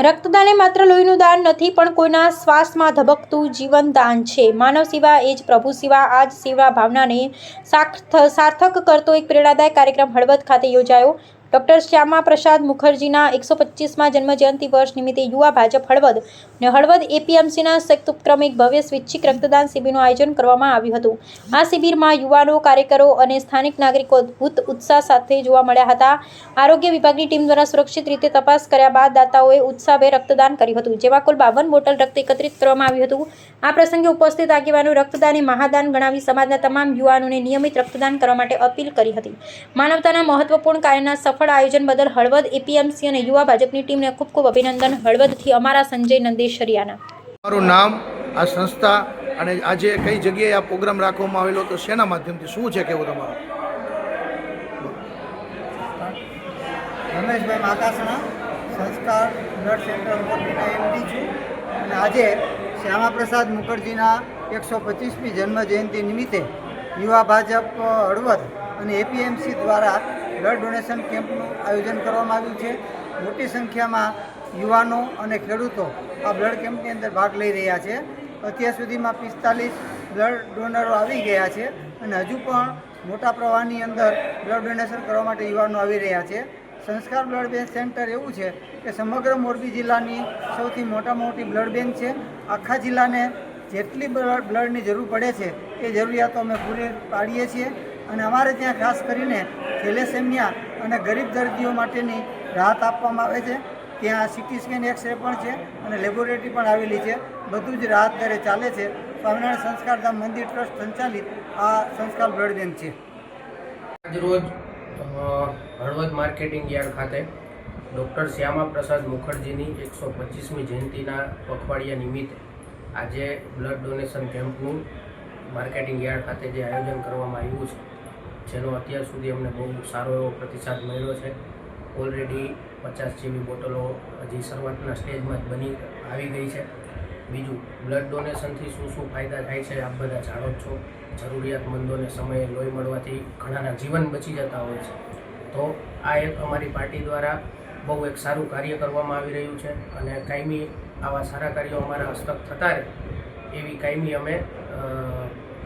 રક્તદાન એ માત્ર લોહીનું દાન નથી, પણ કોઈના શ્વાસમાં ધબકતું જીવન દાન છે. માનવ સેવા એ જ પ્રભુ સેવા. આ જ સેવા ભાવનાને સાર્થક કરતો એક પ્રેરણાદાયક કાર્યક્રમ હળવદ ખાતે યોજાયો. ડૉક્ટર શ્યામા પ્રસાદ મુખર્જીના 125મા જન્મજયંતિ વર્ષ નિમિત્તે યુવા ભાજપ હળવદ અને હળવદ એપીએમસીના સંયુક્ત ઉપક્રમે એક ભવ્ય સ્વૈચ્છિક રક્તદાન શિબિરનું આયોજન કરવામાં આવ્યું હતું. આ શિબિરમાં યુવાનો, કાર્યકરો અને સ્થાનિક નાગરિકો અદ્ભુત ઉત્સાહ સાથે જોવા મળ્યા હતા. આરોગ્ય વિભાગની ટીમ દ્વારા સુરક્ષિત રીતે તપાસ કર્યા બાદ દાતાઓએ ઉત્સાહભેર રક્તદાન કર્યું હતું, જેમાં કુલ 52 બોટલ રક્ત એકત્રિત કરવામાં આવ્યું હતું. આ પ્રસંગે ઉપસ્થિત આગેવાનો રક્તદાન એ મહાદાન ગણાવી સમાજના તમામ યુવાનોને નિયમિત રક્તદાન કરવા માટે અપીલ કરી હતી. માનવતાના મહત્વપૂર્ણ કાર્યના સફળ આયોજન બદલ હળવદ એપીએમસી અને યુવા ભાજપની ટીમને ખૂબ ખૂબ અભિનંદન. હળવદથી અમારા સંજય નંદેશરિયાના. તમારું નામ, આ સંસ્થા અને આજે કઈ જગ્યાએ આ પ્રોગ્રામ રાખવામાં આવેલો તો શેના માધ્યમથી, શું છે કેવું તમારું? રમેશભાઈ માકાસણા, સંસ્કાર બ્લડ સેન્ટર મોરબીના એમડી છું. અને આજે શ્યામા પ્રસાદ મુખર્જીના 125મી જન્મજયંતિ નિમિત્તે યુવા ભાજપ હળવદ અને એપીએમસી દ્વારા બ્લડ ડોનેશન કેમ્પનું આયોજન કરવામાં આવ્યું છે. મોટી સંખ્યામાં યુવાનો અને ખેડૂતો આ બ્લડ કેમ્પની અંદર ભાગ લઈ રહ્યા છે. અત્યાર સુધીમાં 45 બ્લડ ડોનરો આવી ગયા છે અને હજુ પણ મોટા પ્રવાહની અંદર બ્લડ ડોનેશન કરવા માટે યુવાનો આવી રહ્યા છે. સંસ્કાર બ્લડ બેંક સેન્ટર એવું છે કે સમગ્ર મોરબી જિલ્લાની સૌથી મોટી બ્લડ બેંક છે. આખા જિલ્લાને જેટલી બ્લડની જરૂર પડે છે એ જરૂરિયાતો અમે પૂરી પાડીએ છીએ. અને અમારે ત્યાં ખાસ કરીને થેલેસેમિયા અને ગરીબ દર્દીઓ માટેની રાહત આપવામાં આવે છે. ત્યાં સીટી સ્કેન, એક્સરે પણ છે અને લેબોરેટરી પણ આવેલી છે. બધું જ રાહત દરે ચાલે છે. સ્વામિનારાયણ સંસ્કારધામ મંદિર ટ્રસ્ટ સંચાલિત આ સંસ્કાર બ્લડ બેંક છે. આજરોજ હળવદ માર્કેટિંગ યાર્ડ ખાતે ડૉક્ટર શ્યામા પ્રસાદ મુખર્જીની 125મી જયંતિના પખવાડિયા નિમિત્તે આજે બ્લડ ડોનેશન કેમ્પનું માર્કેટિંગ યાર્ડ ખાતે જે આયોજન કરવામાં આવ્યું છે, જેનો અત્યાર સુધી અમને બહુ સારો એવો પ્રતિસાદ મળ્યો છે. ઓલરેડી 50 જેવી બોટલો હજી શરૂઆતના સ્ટેજમાં જ બની આવી ગઈ છે. બીજું, બ્લડ ડોનેશનથી શું શું ફાયદા થાય છે આપ બધા જાણો જ છો. જરૂરિયાતમંદોને સમયે લોહી મળવાથી ઘણાના જીવન બચી જતા હોય છે. તો આ એક અમારી પાર્ટી દ્વારા બહુ એક સારું કાર્ય કરવામાં આવી રહ્યું છે અને કાયમી આવા સારા કાર્યો અમારા હસ્તક થતા રહે એવી કાયમી અમે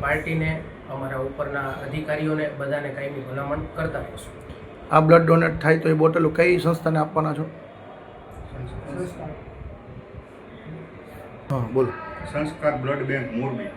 પાર્ટીને, અમારા ઉપરના અધિકારીઓને બધાને કાયમી ભલામણ કરતા રહીશું. આ બ્લડ ડોનેટ થાય તો એ બોટલો કઈ સંસ્થાને આપવાના છો? હા, બોલો. સંસ્કાર બ્લડ બેંક મોરબી.